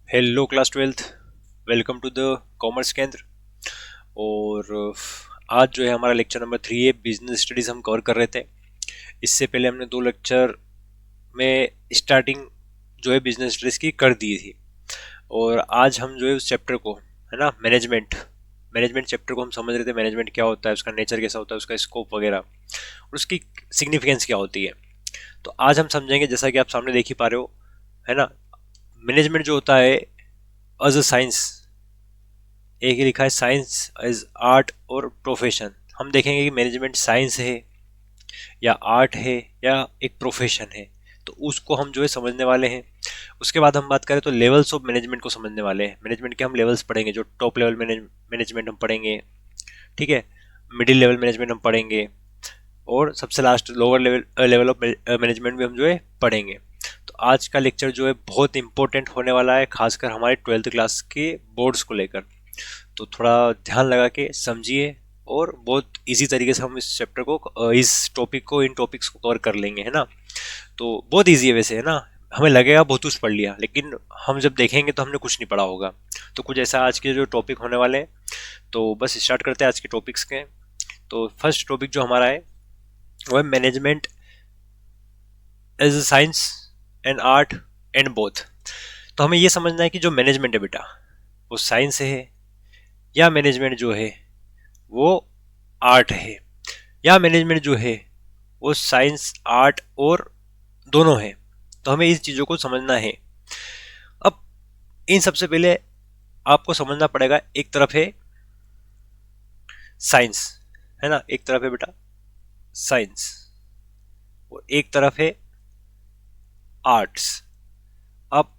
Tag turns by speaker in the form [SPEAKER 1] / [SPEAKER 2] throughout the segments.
[SPEAKER 1] Hello class twelfth. Welcome to the Commerce Kendra. और आज जो है हमारा लेक्चर नंबर 3 है, बिजनेस स्टडीज हम कवर कर रहे थे। इससे पहले हमने दो लेक्चर में स्टार्टिंग जो है बिजनेस स्टडीज की कर दी थी। और आज हम जो है उस चैप्टर को, है ना, मैनेजमेंट मैनेजमेंट चैप्टर को हम समझ रहे थे। मैनेजमेंट क्या होता है, उसका नेचर कैसा होता है, उसका स्कोप वगैरह और उसकी सिग्निफिकेंस क्या होती है। तो आज हम समझेंगे, जैसा कि आप सामने देख ही पा रहे हो, है ना। मैनेजमेंट जो होता है एज अ साइंस, एक ही लिखा है साइंस एज आर्ट और प्रोफेशन। हम देखेंगे कि मैनेजमेंट साइंस है या आर्ट है या एक प्रोफेशन है, तो उसको हम जो है समझने वाले हैं। उसके बाद हम बात करें तो लेवल्स ऑफ मैनेजमेंट को समझने वाले हैं। मैनेजमेंट के हम लेवल्स पढ़ेंगे, जो टॉप लेवल मैनेजमेंट हम पढ़ेंगे, ठीक है। मिडिल लेवल मैनेजमेंट हम पढ़ेंगे और सबसे last lower level level of management भी हम जो है पढ़ेंगे। तो आज का लेक्चर जो है बहुत इंपॉर्टेंट होने वाला है, खासकर हमारे 12th क्लास के बोर्ड्स को लेकर। तो थोड़ा ध्यान लगा के समझिए और बहुत इजी तरीके से हम इस चैप्टर को, इस टॉपिक को, इन टॉपिक्स को कवर कर लेंगे, है ना। तो बहुत इजी है वैसे, है ना। हमें लगेगा बहुत कुछ पढ़ लिया, लेकिन हम जब देखेंगे तो हमने कुछ नहीं पढ़ा होगा। तो कुछ ऐसा आज के जो टॉपिक होने वाले हैं, तो बस स्टार्ट करते हैं आज के टॉपिक्स के। तो फर्स्ट टॉपिक जो हमारा है वो है management as a science and art and both. तो हमें ये समझना है कि जो मैनेजमेंट है बेटा, वो साइंस है या मैनेजमेंट जो है वो आर्ट है, या मैनेजमेंट जो है वो साइंस आर्ट और दोनों है। तो हमें इस चीज़ों को समझना है। अब इन सबसे पहले आपको समझना पड़ेगा, एक तरफ है साइंस, है ना, एक तरफ है बेटा साइंस और एक तरफ है आर्ट्स। अब,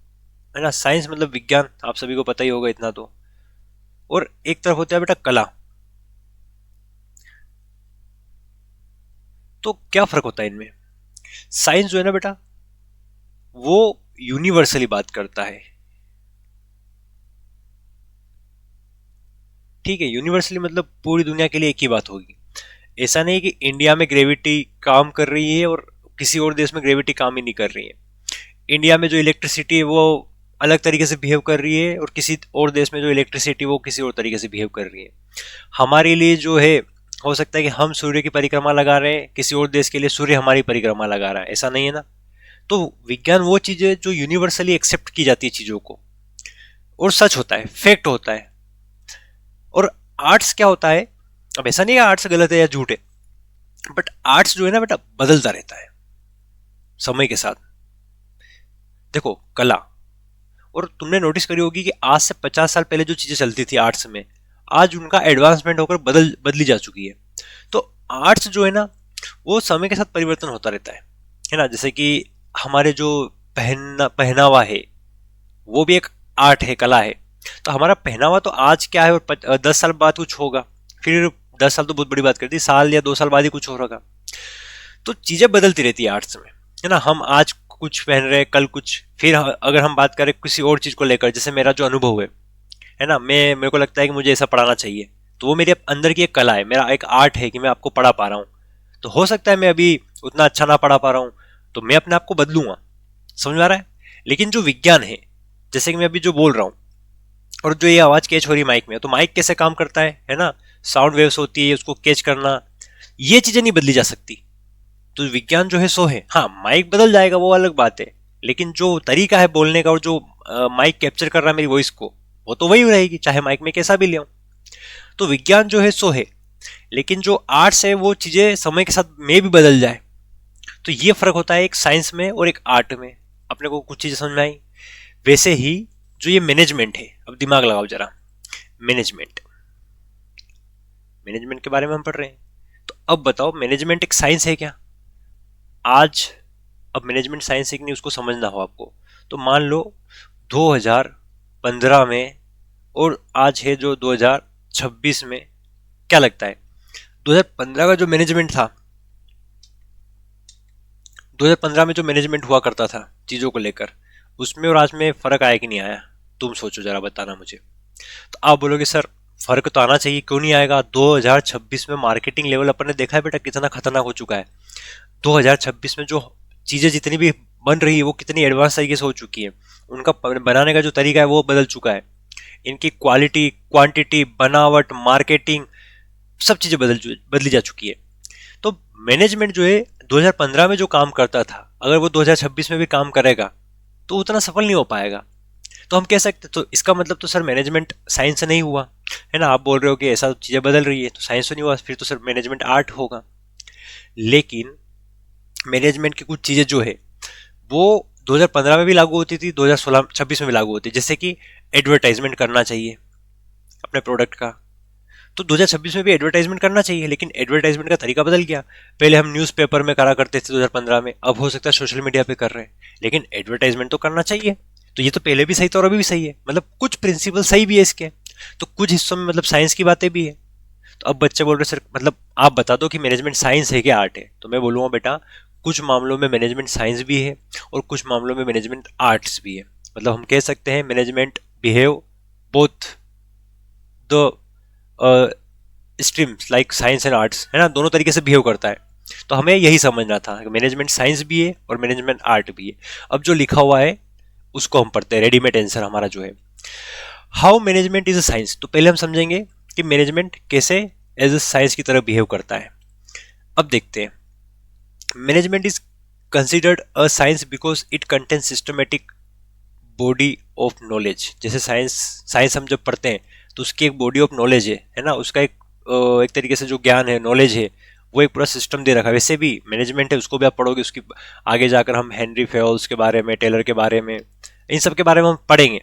[SPEAKER 1] है ना, साइंस मतलब विज्ञान, आप सभी को पता ही होगा इतना तो। और एक तरफ होता है बेटा कला। तो क्या फर्क होता है इनमें? साइंस जो है ना बेटा, वो यूनिवर्सली बात करता है, ठीक है। यूनिवर्सली मतलब पूरी दुनिया के लिए एक ही बात होगी। ऐसा नहीं कि इंडिया में ग्रेविटी काम कर रही है और किसी और देश में ग्रेविटी काम ही नहीं कर रही है। इंडिया में जो इलेक्ट्रिसिटी है वो अलग तरीके से बिहेव कर रही है और किसी और देश में जो इलेक्ट्रिसिटी वो किसी और तरीके से बिहेव कर रही है। हमारे लिए जो है, हो सकता है कि हम सूर्य की परिक्रमा लगा रहे हैं, किसी और देश के लिए सूर्य हमारी परिक्रमा लगा रहा है, ऐसा नहीं है ना। तो विज्ञान वो चीज है जो यूनिवर्सली एक्सेप्ट की जाती है चीजों को, और सच होता है, फैक्ट होता है। और आर्ट्स क्या होता है? अब ऐसा नहीं है आर्ट्स गलत है या झूठ है, बट आर्ट्स जो है ना बेटा बदलता रहता है समय के साथ। देखो कला, और तुमने नोटिस करी होगी कि आज से 50 साल पहले जो चीजें चलती थी आर्ट्स में, आज उनका एडवांसमेंट होकर बदली जा चुकी है। तो आर्ट्स जो है ना, वो समय के साथ परिवर्तन होता रहता है ना। जैसे कि हमारे जो पहनावा है, वो भी एक आर्ट है, कला है। तो हमारा पहनावा तो आज क्या है और 10 साल बाद कुछ होगा, फिर 10 साल तो बहुत बड़ी बात करती है, साल या 2 साल बाद ही कुछ हो रहा। तो चीजें बदलती रहती है आर्ट्स में, है ना। हम आज कुछ पहन रहे हैं, कल कुछ, फिर अगर हम बात करें किसी और चीज को लेकर, जैसे मेरा जो अनुभव है ना, मेरे को लगता है कि मुझे ऐसा पढ़ाना चाहिए, तो वो मेरे अंदर की एक कला है, मेरा एक आर्ट है कि मैं आपको पढ़ा पा रहा हूँ। तो हो सकता है मैं अभी उतना अच्छा ना पढ़ा पा रहा हूँ, तो मैं अपने आप को बदलूंगा। समझ में आ रहा है? लेकिन जो विज्ञान है, जैसे कि मैं अभी जो बोल रहा हूँ और जो ये आवाज कैच हो रही है माइक में, तो माइक कैसे काम करता है ना, साउंड वेव्स होती है, उसको कैच करना, ये चीजें नहीं बदली जा सकती। तो विज्ञान जो है सो है। हाँ, माइक बदल जाएगा वो अलग बात है, लेकिन जो तरीका है बोलने का और जो माइक कैप्चर कर रहा है मेरी वॉइस को, वो तो वही रहेगी, चाहे माइक में कैसा भी ले आऊं। तो विज्ञान जो है सो है, लेकिन जो आर्ट्स है वो चीजें समय के साथ में भी बदल जाए। तो ये फर्क होता है एक साइंस में और एक आर्ट में। अपने को कुछ चीजें समझ में आई। वैसे ही जो ये मैनेजमेंट है, अब दिमाग लगाओ जरा। मैनेजमेंट मैनेजमेंट के बारे में हम पढ़ रहे हैं, तो अब बताओ मैनेजमेंट एक साइंस है क्या आज? अब मैनेजमेंट साइंस है कि नहीं उसको समझना हो आपको। तो मान लो 2015 में और आज है जो 2026 में, क्या लगता है 2015 का जो मैनेजमेंट था, 2015 में जो मैनेजमेंट हुआ करता था चीजों को लेकर, उसमें और आज में फर्क आया कि नहीं आया? तुम सोचो जरा, बताना मुझे। तो आप बोलोगे सर फर्क तो आना चाहिए, क्यों नहीं आएगा? 2026 में मार्केटिंग लेवल अपन ने देखा है बेटा कितना खतरनाक हो चुका है। 2026 में जो चीजें जितनी भी बन रही है वो कितनी एडवांस तरीके से हो चुकी है। उनका बनाने का जो तरीका है वो बदल चुका है। इनकी क्वालिटी, क्वांटिटी, बनावट, मार्केटिंग, सब चीजें बदली जा चुकी है। तो मैनेजमेंट जो है 2015 में जो काम करता था, अगर वो 2026 में भी काम करेगा तो उतना सफल नहीं हो पाएगा। तो हम कह सकते, तो इसका मतलब तो सर मैनेजमेंट साइंस नहीं हुआ, है ना। आप बोल रहे हो कि ऐसा चीजें बदल रही है तो साइंस तो नहीं हुआ, फिर तो सर मैनेजमेंट आर्ट होगा। लेकिन मैनेजमेंट की कुछ चीजें जो है वो 2015 में भी लागू होती थी, 2016-26 में भी लागू होती है। जैसे कि एडवर्टाइजमेंट करना चाहिए अपने प्रोडक्ट का, तो 2026 में भी एडवर्टाइजमेंट करना चाहिए, लेकिन एडवर्टाइजमेंट का तरीका बदल गया। पहले हम न्यूज़पेपर में करा करते थे 2015 में, अब हो सकता है सोशल मीडिया पे कर रहे हैं, लेकिन एडवर्टाइजमेंट तो करना चाहिए। तो ये तो पहले भी सही था और अभी भी सही है, मतलब कुछ प्रिंसिपल सही भी है इसके, तो कुछ हिस्सों में मतलब साइंस की बातें भी है। तो अब बच्चे बोल रहे सर मतलब आप बता दो कि मैनेजमेंट साइंस है क्या आर्ट है, तो मैं बोलूँगा बेटा कुछ मामलों में मैनेजमेंट साइंस भी है और कुछ मामलों में मैनेजमेंट आर्ट्स भी है। मतलब हम कह सकते हैं management behave both the streams like science and arts, है ना, दोनों तरीके से बिहेव करता है। तो हमें यही समझना था कि मैनेजमेंट साइंस भी है और मैनेजमेंट आर्ट भी है। अब जो लिखा हुआ है उसको हम पढ़ते हैं, रेडीमेड आंसर हमारा जो है, how management is a science. तो पहले हम समझेंगे कि मैनेजमेंट कैसे एज अ साइंस की तरह बिहेव करता है। अब देखते हैं, management is considered a science because it contain systematic body of knowledge. जैसे साइंस साइंस हम जब पढ़ते हैं तो उसकी एक बॉडी ऑफ नॉलेज है ना, उसका एक तरीके से जो ज्ञान है, नॉलेज है, वो एक पूरा सिस्टम दे रखा है। वैसे भी मैनेजमेंट है, उसको भी आप पढ़ोगे, उसकी आगे जाकर हम हेनरी फेयोल्स के बारे में, टेलर के बारे में, इन सब के बारे में हम पढ़ेंगे।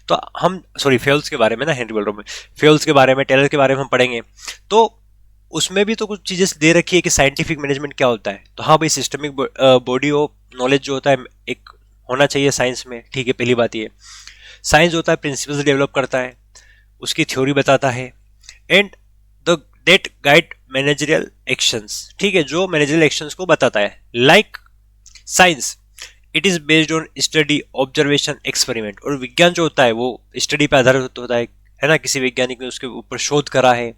[SPEAKER 1] तो हम सॉरी फेयोल्स के बारे में ना, हेनरी बोल रहा हूँ मैं, फेयोल्स के बारे में, टेलर के बारे में हम पढ़ेंगे। तो उसमें भी तो कुछ चीजें दे रखी है कि साइंटिफिक मैनेजमेंट क्या होता है। तो हाँ भाई, सिस्टमिक बॉडी ऑफ नॉलेज जो होता है एक होना चाहिए साइंस में, ठीक है, पहली बात ये। साइंस होता है प्रिंसिपल्स डेवलप करता है, उसकी थ्योरी बताता है, and the date guide managerial actions, ठीक है, जो मैनेजरियल एक्शंस को बताता है। Like science it is based on study, observation, experiment. और विज्ञान जो होता है वो स्टडी पर आधारित होता है ना। किसी वैज्ञानिक ने उसके ऊपर शोध करा है,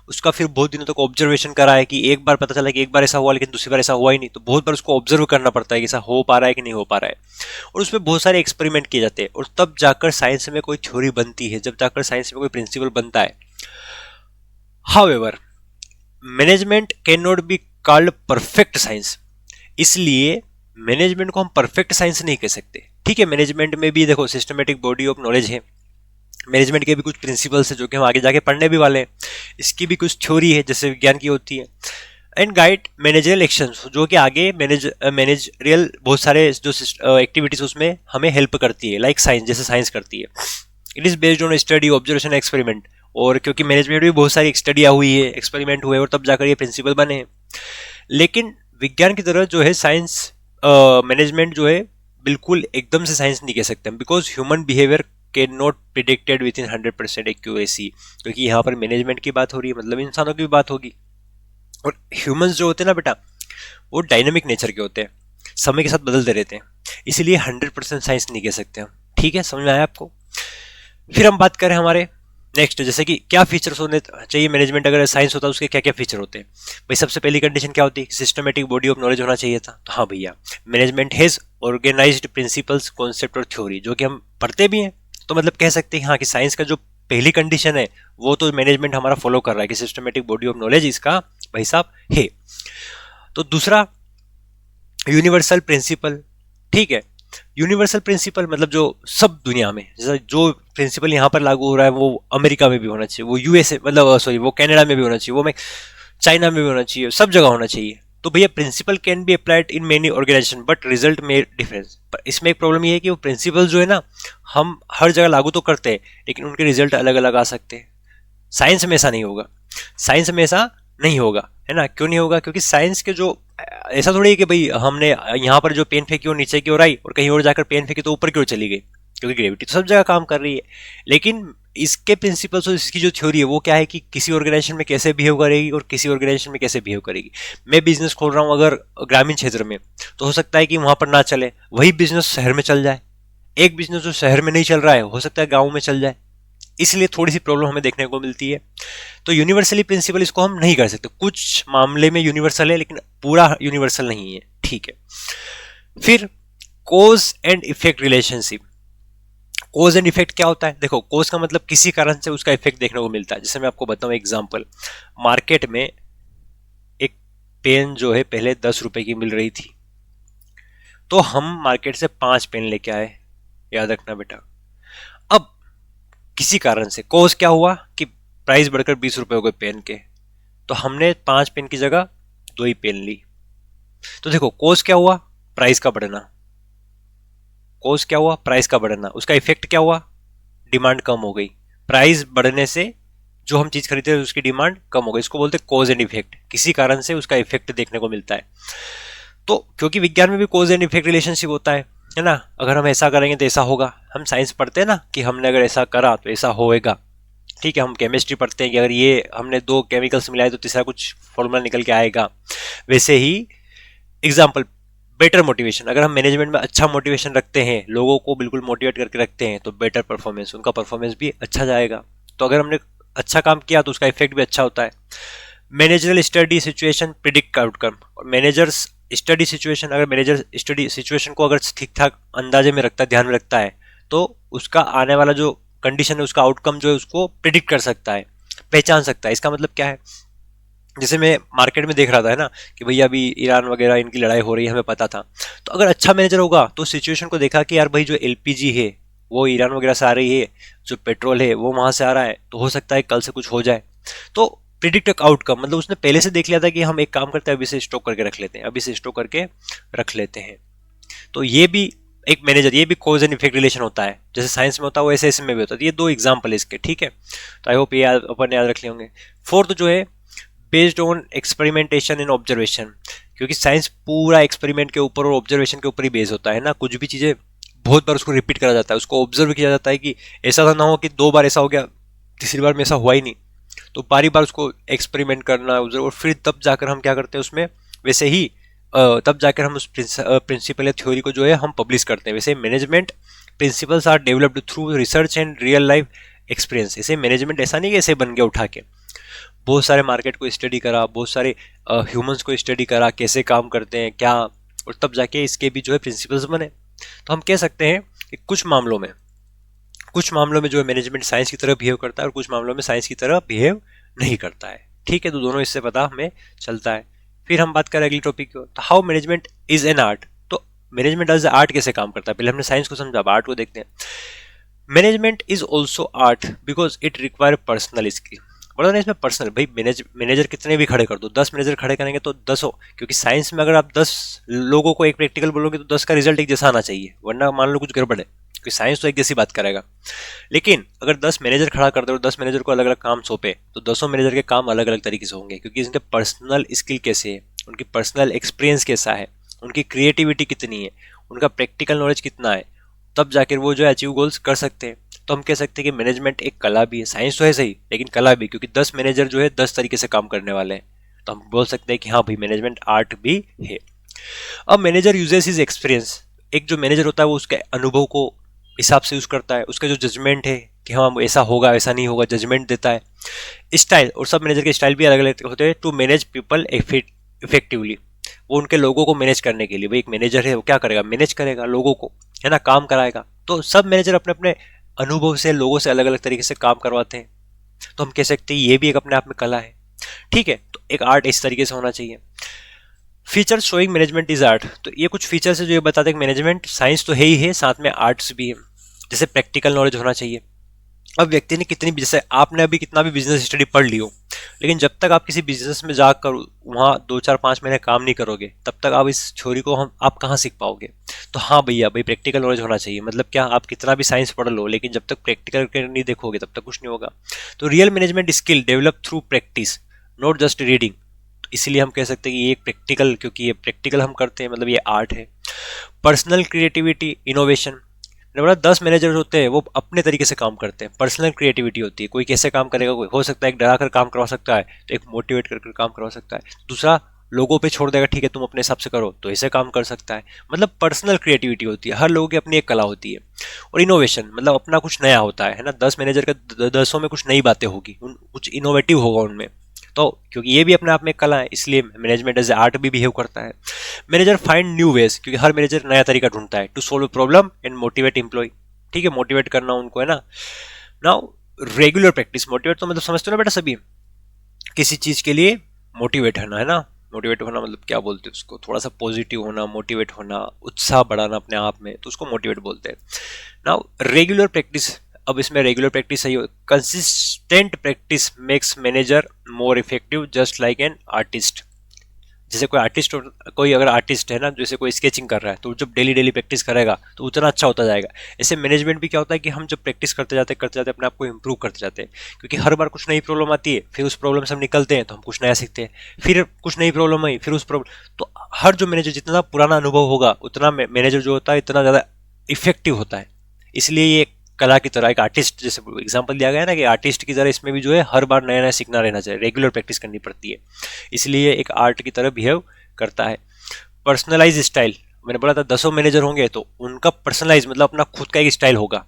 [SPEAKER 1] उसका फिर बहुत दिनों तक ऑब्जर्वेशन करा है कि एक बार पता चला कि एक बार ऐसा हुआ लेकिन दूसरी बार ऐसा हुआ ही नहीं, तो बहुत बार उसको ऑब्जर्व करना पड़ता है कि ऐसा हो पा रहा है कि नहीं हो पा रहा है। और उसमें बहुत सारे एक्सपेरिमेंट किए जाते हैं और तब जाकर साइंस में कोई थ्योरी बनती है, जब जाकर साइंस में कोई प्रिंसिपल बनता है। However management can not be called perfect science, इसलिए मैनेजमेंट को हम परफेक्ट साइंस नहीं कह सकते। ठीक है, मैनेजमेंट में भी देखो सिस्टमेटिक बॉडी ऑफ नॉलेज है, मैनेजमेंट के भी कुछ प्रिंसिपल्स है जो कि हम आगे जाके पढ़ने भी वाले हैं, इसकी भी कुछ थ्योरी है जैसे विज्ञान की होती है, एंड गाइड मैनेजरियल एक्शंस जो कि आगे मैनेजरियल बहुत सारे जो एक्टिविटीज उसमें हमें हेल्प करती है, लाइक साइंस, जैसे साइंस करती है। It is based on study, observation, experiment. और क्योंकि मैनेजमेंट में भी बहुत सारी स्टडियाँ हुई है, एक्सपेरिमेंट हुए और तब जाकर ये प्रिंसिपल बने हैं। लेकिन विज्ञान की तरह जो है साइंस मैनेजमेंट जो है बिल्कुल एकदम से साइंस नहीं कह सकते हम, because human behaviour can not predicted with in 100% accuracy. क्योंकि यहाँ पर मैनेजमेंट की बात हो रही है, मतलब इंसानों की भी बात होगी। और ह्यूमंस जो होते हैं ना बेटा, वो डायनेमिक नेचर के होते हैं, समय के साथ बदलते रहते हैं, इसीलिए 100% साइंस नहीं कह सकते हम। ठीक है, समझ में आया आपको। फिर हम बात करें हमारे नेक्स्ट, जैसे कि क्या फीचर्स होने चाहिए मैनेजमेंट, अगर साइंस होता है उसके क्या क्या फीचर होते हैं। भाई सबसे पहली कंडीशन क्या होती है, सिस्टमेटिक बॉडी ऑफ नॉलेज होना चाहिए था। तो हाँ भैया, management has organised principles, concept और थ्योरी, जो कि हम पढ़ते भी हैं। तो मतलब कह सकते हैं हाँ कि साइंस का जो पहली कंडीशन है वो तो मैनेजमेंट हमारा फॉलो कर रहा है कि सिस्टमेटिक बॉडी ऑफ नॉलेज इसका भाई साहब है। तो दूसरा यूनिवर्सल प्रिंसिपल, ठीक है, यूनिवर्सल प्रिंसिपल मतलब जो सब दुनिया में, जैसे जो प्रिंसिपल यहाँ पर लागू हो रहा है वो अमेरिका में भी होना चाहिए, वो यूएसए मतलब सॉरी वो कनाडा में भी होना चाहिए, वो में चाइना में भी होना चाहिए, सब जगह होना चाहिए। तो भैया principle can be applied in many organisation but result में डिफरेंस। पर इसमें एक प्रॉब्लम ये है कि वो प्रिंसिपल जो है ना, हम हर जगह लागू तो करते हैं लेकिन उनके रिजल्ट अलग अलग आ सकते हैं। साइंस में ऐसा नहीं होगा, साइंस में ऐसा नहीं होगा, है ना। क्यों नहीं होगा, क्योंकि साइंस के जो ऐसा थोड़ी है कि भाई हमने यहाँ पर जो पेन फेंकी वो नीचे की ओर आई और कहीं और जाकर पेन फेंकी तो ऊपर की ओर चली गई, क्योंकि ग्रेविटी तो सब जगह काम कर रही है। लेकिन इसके प्रिंसिपल्स और इसकी जो थ्योरी है वो क्या है कि किसी ऑर्गेनाइजेशन में कैसे बिहेव करेगी और किसी ऑर्गेनाइजेशन में कैसे बिहेव करेगी। मैं बिजनेस खोल रहा हूँ अगर ग्रामीण क्षेत्र में, तो हो सकता है कि वहां पर ना चले, वही बिजनेस शहर में चल जाए। एक बिजनेस जो शहर में नहीं चल रहा है हो सकता है गाँव में चल जाए, इसलिए थोड़ी सी प्रॉब्लम हमें देखने को मिलती है। तो यूनिवर्सली प्रिंसिपल इसको हम नहीं कर सकते, कुछ मामले में यूनिवर्सल है लेकिन पूरा यूनिवर्सल नहीं है। ठीक है, फिर cause and effect relationship, cause and effect क्या होता है? देखो, कोज का मतलब किसी कारण से उसका इफेक्ट देखने को मिलता है। जैसे मैं आपको बताऊं एग्जांपल, मार्केट में एक पेन जो है पहले 10 रुपए की मिल रही थी, तो हम मार्केट से 5 पेन लेके आए, याद रखना बेटा। अब किसी कारण से कोज क्या हुआ कि प्राइस बढ़कर 20 रुपए हो गए पेन के, तो हमने 5 पेन की जगह 2 ही पेन ली। तो देखो, कोज क्या हुआ? प्राइस का बढ़ना। कोज क्या हुआ? प्राइस का बढ़ना। उसका इफेक्ट क्या हुआ? डिमांड कम हो गई। प्राइस बढ़ने से जो हम चीज खरीदते हैं उसकी डिमांड कम हो गई। इसको बोलते हैं कोज एंड इफेक्ट। किसी कारण से उसका इफेक्ट देखने को मिलता है। तो क्योंकि विज्ञान में भी कोज एंड इफेक्ट रिलेशनशिप होता है ना। अगर हम ऐसा करेंगे तो ऐसा होगा। हम साइंस पढ़ते हैं ना कि हमने अगर ऐसा करा तो ऐसा होएगा। ठीक है, हम केमिस्ट्री पढ़ते हैं कि अगर ये हमने 2 केमिकल्स मिलाए तो तीसरा कुछ फॉर्मूला निकल के आएगा। वैसे ही एग्जाम्पल, बेटर मोटिवेशन। अगर हम मैनेजमेंट में अच्छा मोटिवेशन रखते हैं, लोगों को बिल्कुल मोटिवेट करके रखते हैं, तो बेटर परफॉर्मेंस, उनका परफॉर्मेंस भी अच्छा जाएगा। तो अगर हमने अच्छा काम किया तो उसका इफेक्ट भी अच्छा होता है। Managerial study situation predict outcome. और मैनेजर्स स्टडी सिचुएशन, अगर मैनेजर स्टडी सिचुएशन को अगर ठीक ठाक अंदाजे में रखता है, ध्यान में रखता है, तो उसका आने वाला जो कंडीशन है, उसका आउटकम जो है, उसको प्रिडिक्ट कर सकता है, पहचान सकता है। इसका मतलब क्या है? जैसे मैं मार्केट में देख रहा था, है ना, कि भैया अभी ईरान वगैरह इनकी लड़ाई हो रही है, हमें पता था। तो अगर अच्छा मैनेजर होगा तो सिचुएशन को देखा कि यार भाई जो एलपीजी है वो ईरान वगैरह से आ रही है, जो पेट्रोल है वो वहां से आ रहा है, तो हो सकता है कल से कुछ हो जाए। तो प्रिडिक्ट आउटकम मतलब उसने पहले से देख लिया था कि हम एक काम करते हैं, अभी से स्टॉक करके रख लेते हैं, अभी से स्टॉक करके रख लेते हैं। तो ये भी एक मैनेजर, ये भी कॉज एंड इफेक्ट रिलेशन होता है। जैसे साइंस में होता है वैसे इसमें भी होता है। ये 2 एग्जाम्पल है इसके, ठीक है। तो आई होप ये अपन याद रख लेंगे। फोर्थ जो है, based on experimentation and observation. क्योंकि साइंस पूरा एक्सपेरिमेंट के ऊपर और ऑब्जर्वेशन के ऊपर ही बेस होता है ना। कुछ भी चीजें बहुत बार उसको रिपीट करा जाता है, उसको ऑब्जर्व किया जाता है कि ऐसा तो ना हो कि 2 बार ऐसा हो गया, तीसरी बार में ऐसा हुआ ही नहीं। तो बारी बार उसको एक्सपेरिमेंट करना, ऑब्जर्व, और फिर तब जाकर हम क्या करते हैं उसमें, वैसे ही तब जाकर हम उस प्रिंसिपल या थ्योरी को जो है हम पब्लिश करते हैं। वैसे management principles are developed through research and real life experience. ऐसे मैनेजमेंट ऐसा नहीं कि ऐसे बन गया उठा के, बहुत सारे मार्केट को स्टडी करा, बहुत सारे ह्यूमंस को स्टडी करा, कैसे काम करते हैं क्या, और तब जाके इसके भी जो है प्रिंसिपल्स बने। तो हम कह सकते हैं कि कुछ मामलों में जो है मैनेजमेंट साइंस की तरह बिहेव करता है और कुछ मामलों में साइंस की तरह बिहेव नहीं करता है। ठीक है, तो दोनों इससे पता हमें चलता है। फिर हम बात करें अगली टॉपिक की, तो how management is an art. तो मैनेजमेंट एज आर्ट कैसे काम करता है? पहले हमने साइंस को समझा, अब आर्ट को देखते हैं। Management is also art because it require personal skill. बोला ना इसमें पर्सनल, भाई मैनेजर कितने भी खड़े कर दो, 10 मैनेजर खड़े करेंगे तो 10 हो। क्योंकि साइंस में अगर आप 10 लोगों को एक प्रैक्टिकल बोलोगे तो 10 का रिजल्ट एक जैसा आना चाहिए, वरना मान लो कुछ गड़बड़ है, क्योंकि साइंस तो एक जैसी बात करेगा। लेकिन अगर 10 मैनेजर खड़ा कर दो और 10 मैनेजर को अलग अलग काम सौंपे, तो 10 मैनेजर के काम अलग अलग तरीके से होंगे, क्योंकि इनके पर्सनल स्किल कैसे है, उनकी पर्सनल एक्सपीरियंस कैसा है, उनकी क्रिएटिविटी कितनी है, उनका प्रैक्टिकल नॉलेज कितना है, तब जाकर वो जो है अचीव गोल्स कर सकते हैं। तो हम कह सकते हैं कि मैनेजमेंट एक कला भी है। साइंस तो है सही, लेकिन कला भी, क्योंकि 10 मैनेजर जो है 10 तरीके से काम करने वाले हैं। तो हम बोल सकते हैं कि हाँ भाई, मैनेजमेंट आर्ट भी है। अब मैनेजर यूजेस हिज एक्सपीरियंस। एक जो मैनेजर होता है वो उसके अनुभव को हिसाब से यूज करता है, उसका जो जजमेंट है कि हाँ ऐसा होगा ऐसा नहीं होगा, जजमेंट देता है। स्टाइल, और सब मैनेजर के स्टाइल भी अलग अलग होते हैं। टू मैनेज पीपल इफेक्टिवली, वो उनके लोगों को मैनेज करने के लिए, भाई एक मैनेजर है वो क्या करेगा, मैनेज करेगा लोगों को, है ना, काम कराएगा। तो सब मैनेजर अपने अपने अनुभव से लोगों से अलग अलग तरीके से काम करवाते हैं। तो हम कह सकते हैं ये भी एक अपने आप में कला है। ठीक है, तो एक आर्ट इस तरीके से होना चाहिए। Feature showing management is art. तो ये कुछ फीचर्स है जो ये बताते हैं कि मैनेजमेंट साइंस तो है ही है, साथ में आर्ट्स भी है। जैसे प्रैक्टिकल नॉलेज होना चाहिए। अब व्यक्ति ने कितनी, जैसे आपने अभी कितना भी बिजनेस स्टडी पढ़ ली हो, लेकिन जब तक आप किसी बिजनेस में जाकर वहाँ 2 4 5 महीने काम नहीं करोगे, तब तक आप इस थ्योरी को आप कहाँ सीख पाओगे। तो हाँ भैया, भाई प्रैक्टिकल नॉलेज होना चाहिए। मतलब क्या, आप कितना भी साइंस पढ़ लो, लेकिन जब तक प्रैक्टिकल नहीं देखोगे तब तक कुछ नहीं होगा। तो real management skill develop through practice, not just reading. तो इसीलिए हम कह सकते हैं कि ये एक प्रैक्टिकल, क्योंकि ये प्रैक्टिकल हम करते हैं, मतलब ये आर्ट है। Personal creativity innovation. बोला 10 मैनेजर होते हैं वो अपने तरीके से काम करते हैं, पर्सनल क्रिएटिविटी होती है। कोई कैसे काम करेगा, कोई हो सकता है एक डरा कर काम करवा सकता है, तो एक मोटिवेट कर काम करवा सकता है, दूसरा लोगों पे छोड़ देगा, ठीक है तुम अपने हिसाब से करो, तो ऐसे काम कर सकता है। मतलब पर्सनल क्रिएटिविटी होती है, हर लोगों की अपनी एक कला होती है। और इनोवेशन मतलब अपना कुछ नया होता है ना। 10 मैनेजर का 10 में कुछ नई बातें होगी, कुछ इनोवेटिव होगा उनमें। तो क्योंकि ये भी अपने आप में कला है, इसलिए मैनेजमेंट एज आर्ट भी बिहेव करता है। मैनेजर फाइंड न्यू वेज, क्योंकि हर मैनेजर नया तरीका ढूंढता है to solve problem and motivate employ. ठीक है, मोटिवेट करना उनको, है ना। नाउ रेगुलर प्रैक्टिस, मोटिवेट तो मतलब समझते हो ना बेटा सभी, किसी चीज के लिए मोटिवेट होना, है ना। मोटिवेट होना मतलब क्या बोलते हैं उसको, थोड़ा सा पॉजिटिव होना, मोटिवेट होना, उत्साह बढ़ाना अपने आप में, तो उसको मोटिवेट बोलते हैं। नाउ रेगुलर प्रैक्टिस, अब इसमें रेगुलर प्रैक्टिस सही हो, consistent practice makes manager more effective just like an artist. जैसे कोई आर्टिस्ट, कोई अगर आर्टिस्ट है ना, जैसे कोई स्केचिंग कर रहा है, तो जब डेली डेली प्रैक्टिस करेगा तो उतना अच्छा होता जाएगा। ऐसे मैनेजमेंट भी क्या होता है कि हम जब प्रैक्टिस करते जाते अपने आप को इंप्रूव करते जाते हैं, क्योंकि हर बार कुछ नई प्रॉब्लम आती है, फिर उस प्रॉब्लम से हम निकलते हैं तो हम कुछ नया सीखते हैं, फिर कुछ नई प्रॉब्लम आई, फिर उस प्रॉब्लम, तो हर जो मैनेजर जितना पुराना अनुभव होगा उतना मैनेजर जो होता है इतना ज़्यादा इफेक्टिव होता है। इसलिए ये कला की तरह, एक आर्टिस्ट जैसे एग्जांपल दिया गया है ना कि आर्टिस्ट की तरह इसमें भी जो है हर बार नया नया सीखना रहना चाहिए, रेगुलर प्रैक्टिस करनी पड़ती है, इसलिए एक आर्ट की तरह बिहेव करता है। पर्सनलाइज स्टाइल, मैंने बोला था 10 मैनेजर होंगे तो उनका पर्सनलाइज मतलब अपना खुद का एक स्टाइल होगा,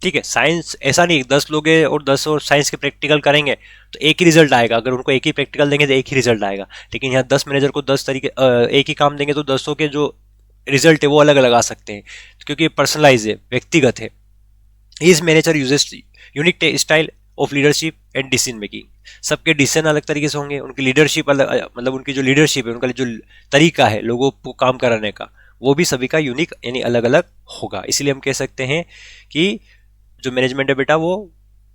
[SPEAKER 1] ठीक है। साइंस ऐसा नहीं 10 लोग हैं और 10 और साइंस के प्रैक्टिकल करेंगे तो एक ही रिजल्ट आएगा, अगर उनको एक ही प्रैक्टिकल देंगे तो एक ही रिजल्ट आएगा। लेकिन यहाँ 10 मैनेजर को 10 तरीके एक ही काम देंगे तो 10 के जो रिजल्ट है वो अलग अलग आ सकते हैं, क्योंकि पर्सनलाइज है, व्यक्तिगत है। इस manager uses unique style of leadership and decision making, सबके डिसीजन अलग तरीके से होंगे, उनकी लीडरशिप अलग, मतलब उनकी जो लीडरशिप है, उनका जो तरीका है लोगों को काम कराने का, वो भी सभी का यूनिक यानी अलग अलग होगा। इसलिए हम कह सकते हैं कि जो मैनेजमेंट है बेटा वो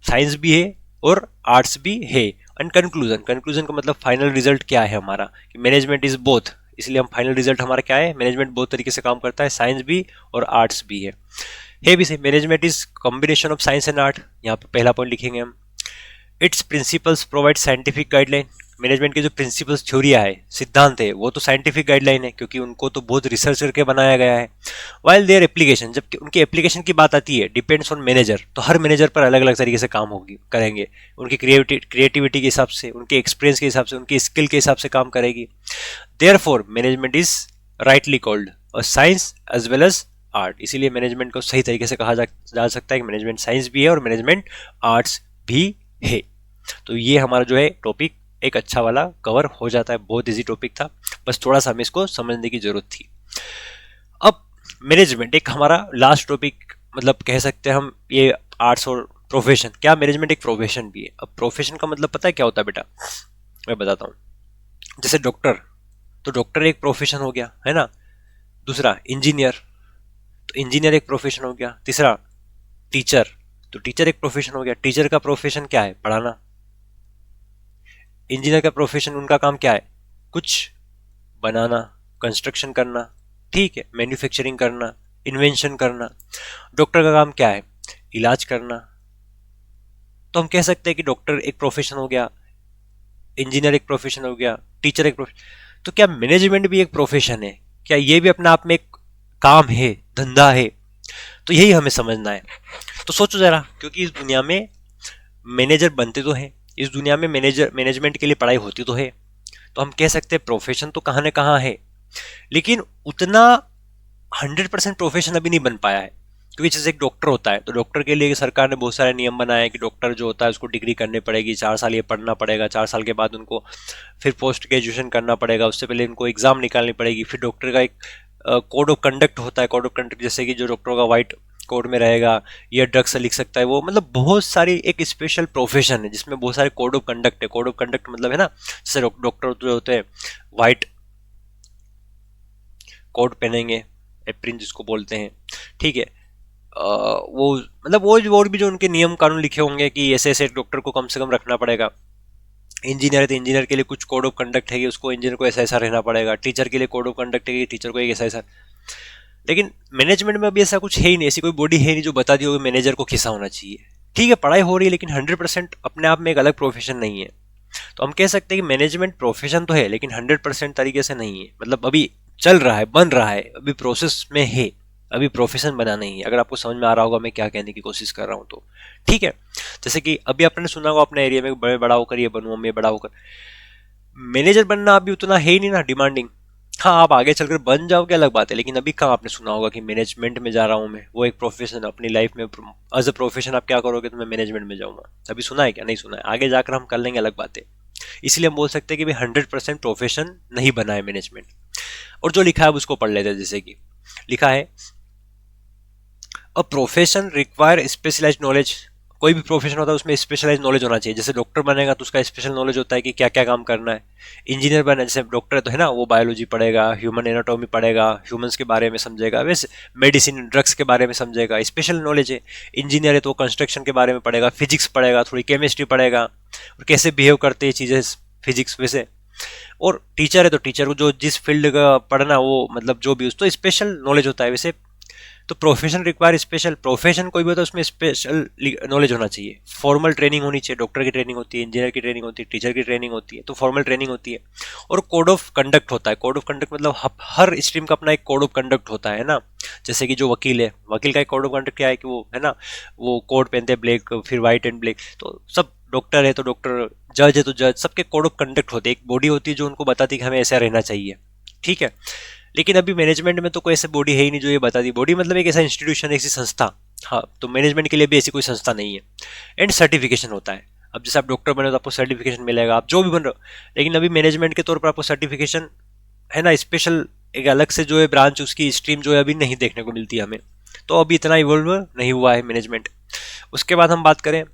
[SPEAKER 1] साइंस भी है और आर्ट्स भी है। एंड कंक्लूजन, कंक्लूजन का मतलब फाइनल रिजल्ट क्या है हमारा, कि मैनेजमेंट इज बोथ, इसलिए हम फाइनल रिजल्ट हमारा क्या है, मैनेजमेंट बहुत तरीके से काम करता है, साइंस भी और आर्ट्स भी है भी सही। Management is combination of science and art, यहाँ पे पहला पॉइंट लिखेंगे हम। It's principles provide scientific guideline, management के जो प्रिंसिपल्स, थ्योरिया है, सिद्धांत है, वो तो साइंटिफिक गाइडलाइन है, क्योंकि उनको तो बहुत रिसर्च करके बनाया गया है। वाइल देयर एप्लीकेशन, जबकि उनकी एप्लीकेशन की बात आती है, डिपेंड्स ऑन मैनेजर, तो हर मैनेजर पर अलग अलग तरीके से काम होगी, करेंगे, उनकी क्रिएटिविटी के हिसाब से, उनके एक्सपीरियंस के हिसाब से, उनकी स्किल के हिसाब से काम करेगी। Therefore management is rightly called a science as well as art, इसीलिए मैनेजमेंट को सही तरीके से कहा जा सकता है कि मैनेजमेंट साइंस भी है और मैनेजमेंट आर्ट्स भी है। तो ये हमारा जो है टॉपिक एक अच्छा वाला कवर हो जाता है, बहुत इजी टॉपिक था, बस थोड़ा सा हमें इसको समझने की जरूरत थी। अब मैनेजमेंट एक हमारा लास्ट टॉपिक, मतलब कह सकते हैं हम ये आर्ट्स और प्रोफेशन, क्या मैनेजमेंट एक प्रोफेशन भी है। अब प्रोफेशन का मतलब पता है क्या होता है बेटा, मैं बताता हूँ। जैसे डॉक्टर, तो डॉक्टर एक प्रोफेशन हो गया, है ना। दूसरा इंजीनियर, तो इंजीनियर एक प्रोफेशन हो गया। तीसरा टीचर, तो टीचर एक प्रोफेशन हो गया, टीचर का प्रोफेशन क्या है, पढ़ाना। इंजीनियर का प्रोफेशन, उनका काम क्या है, कुछ बनाना, कंस्ट्रक्शन करना, ठीक है, मैन्युफैक्चरिंग करना, इन्वेंशन करना। डॉक्टर का काम क्या है, इलाज करना। तो हम कह सकते हैं कि डॉक्टर एक प्रोफेशन हो गया, इंजीनियर एक प्रोफेशन हो गया, टीचर एक प्रोफेशन। तो क्या मैनेजमेंट भी एक प्रोफेशन है, क्या ये भी अपने आप में एक काम है, धंधा है। तो यही हमें समझना है। तो सोचो जरा, क्योंकि इस दुनिया में मैनेजर बनते तो हैं, इस दुनिया में मैनेजमेंट के लिए पढ़ाई होती तो है, तो हम कह सकते हैं प्रोफेशन तो कहाँ न कहाँ है, लेकिन उतना 100% प्रोफेशन अभी नहीं बन पाया है। क्योंकि जैसे एक डॉक्टर होता है, तो डॉक्टर के लिए सरकार ने बहुत सारे नियम बनाए हैं कि डॉक्टर जो होता है उसको डिग्री करनी पड़ेगी, 4 साल ये पढ़ना पड़ेगा, 4 साल के बाद उनको फिर पोस्ट ग्रेजुएशन करना पड़ेगा, उससे पहले उनको एग्जाम निकालनी पड़ेगी, फिर डॉक्टर का एक कोड ऑफ कंडक्ट होता है, कोड ऑफ कंडक्ट जैसे कि जो डॉक्टरों का वाइट कोड में रहेगा, ये ड्रग्स लिख सकता है वो, मतलब बहुत सारी एक स्पेशल प्रोफेशन है जिसमें बहुत सारे कोड ऑफ कंडक्ट है। कोड ऑफ कंडक्ट मतलब है ना, जैसे डॉक्टर जो होते हैं वाइट कोट पहनेंगे, एप्रिन जिसको बोलते हैं, ठीक है। वो मतलब वो और भी जो उनके नियम कानून लिखे होंगे कि ऐसे ऐसे डॉक्टर को कम से कम रखना पड़ेगा। इंजीनियर है तो इंजीनियर के लिए कुछ कोड ऑफ कंडक्ट है कि उसको इंजीनियर को ऐसा ऐसा रहना पड़ेगा। टीचर के लिए कोड ऑफ कंडक्ट है कि टीचर को एक ऐसा ऐसा। लेकिन मैनेजमेंट में अभी ऐसा कुछ है ही नहीं, ऐसी कोई बॉडी है नहीं जो बता दी हो कि मैनेजर को किसा होना चाहिए। ठीक है, पढ़ाई हो रही है, लेकिन 100% अपने आप में एक अलग प्रोफेशन नहीं है। तो हम कह सकते हैं कि मैनेजमेंट प्रोफेशन तो है, लेकिन 100% तरीके से नहीं है। मतलब अभी चल रहा है, बन रहा है, अभी प्रोसेस में है, अभी प्रोफेशन बना नहीं है। अगर आपको समझ में आ रहा होगा मैं क्या कहने की कोशिश कर रहा हूँ तो ठीक है। जैसे कि अभी आपने सुना होगा अपने एरिया में बड़ा होकर ये बनूंगा, मैं बड़ा होकर। मैनेजर बनना अभी उतना है ही नहीं ना डिमांडिंग। हाँ, आप आगे चलकर बन जाओगे अलग बात है, लेकिन अभी कहाँ आपने सुना होगा कि मैनेजमेंट में जा रहा हूँ मैं, वो एक प्रोफेशन अपनी लाइफ में एज अ प्रोफेशन आप क्या करोगे तो मैं मैनेजमेंट में जाऊंगा। अभी सुना है क्या? नहीं सुना है। आगे जाकर हम कर लेंगे अलग बातें। इसलिए हम बोल सकते हैं कि भाई 100% प्रोफेशन नहीं बना है मैनेजमेंट। और जो लिखा है उसको पढ़ लेते हैं। जैसे कि लिखा है a profession require specialise knowledge. कोई भी प्रोफेशन होता है उसमें स्पेशलाइज नॉलेज होना चाहिए। जैसे डॉक्टर बनेगा तो उसका स्पेशल नॉलेज होता है कि क्या क्या काम करना है। इंजीनियर बना, जैसे डॉक्टर है तो है ना, वो बायोलॉजी पढ़ेगा, ह्यूमन एनाटॉमी पढ़ेगा, ह्यूमंस के बारे में समझेगा, वैसे मेडिसिन ड्रग्स के बारे में समझेगा, स्पेशल नॉलेज है। इंजीनियर है तो कंस्ट्रक्शन के बारे में पढ़ेगा, फिजिक्स पढ़ेगा, थोड़ी केमिस्ट्री पढ़ेगा, और कैसे बिहेव करते हैं चीज़ें फिजिक्स वैसे। और टीचर है तो टीचर को जो जिस फील्ड का पढ़ना वो मतलब जो भी उस तो स्पेशल नॉलेज होता है वैसे। तो प्रोफेशन रिक्वायर स्पेशल, प्रोफेशन कोई भी होता है उसमें स्पेशल नॉलेज होना चाहिए। फॉर्मल ट्रेनिंग होनी चाहिए, डॉक्टर की ट्रेनिंग होती है, इंजीनियर की ट्रेनिंग होती है, टीचर की ट्रेनिंग होती है, तो फॉर्मल ट्रेनिंग होती है। और कोड ऑफ कंडक्ट होता है। कोड ऑफ कंडक्ट मतलब हर स्ट्रीम का अपना एक कोड ऑफ कंडक्ट होता है ना। जैसे कि जो वकील है, वकील का एक कोड ऑफ कंडक्ट क्या है कि वो है ना, वो कोट पहनते हैं ब्लैक, फिर व्हाइट एंड ब्लैक। तो सब डॉक्टर है तो डॉक्टर, जज है तो जज, सबके कोड ऑफ कंडक्ट होते हैं। एक बॉडी होती है जो उनको बताती है कि हमें ऐसा रहना चाहिए, ठीक है। लेकिन अभी मैनेजमेंट में तो कोई ऐसे बॉडी है ही नहीं जो ये बता दी। बॉडी मतलब एक ऐसा इंस्टीट्यूशन, ऐसी संस्था। हाँ, तो मैनेजमेंट के लिए भी ऐसी कोई संस्था नहीं है। एंड सर्टिफिकेशन होता है। अब जैसे आप डॉक्टर बने तो आपको सर्टिफिकेशन मिलेगा, आप जो भी बन रहे हो। लेकिन अभी मैनेजमेंट के तौर पर आपको सर्टिफिकेशन है ना, स्पेशल एक अलग से जो है ब्रांच, उसकी स्ट्रीम जो है अभी नहीं देखने को मिलती है हमें। तो अभी इतना इवॉल्व नहीं हुआ है मैनेजमेंट। उसके बाद हम बात करें,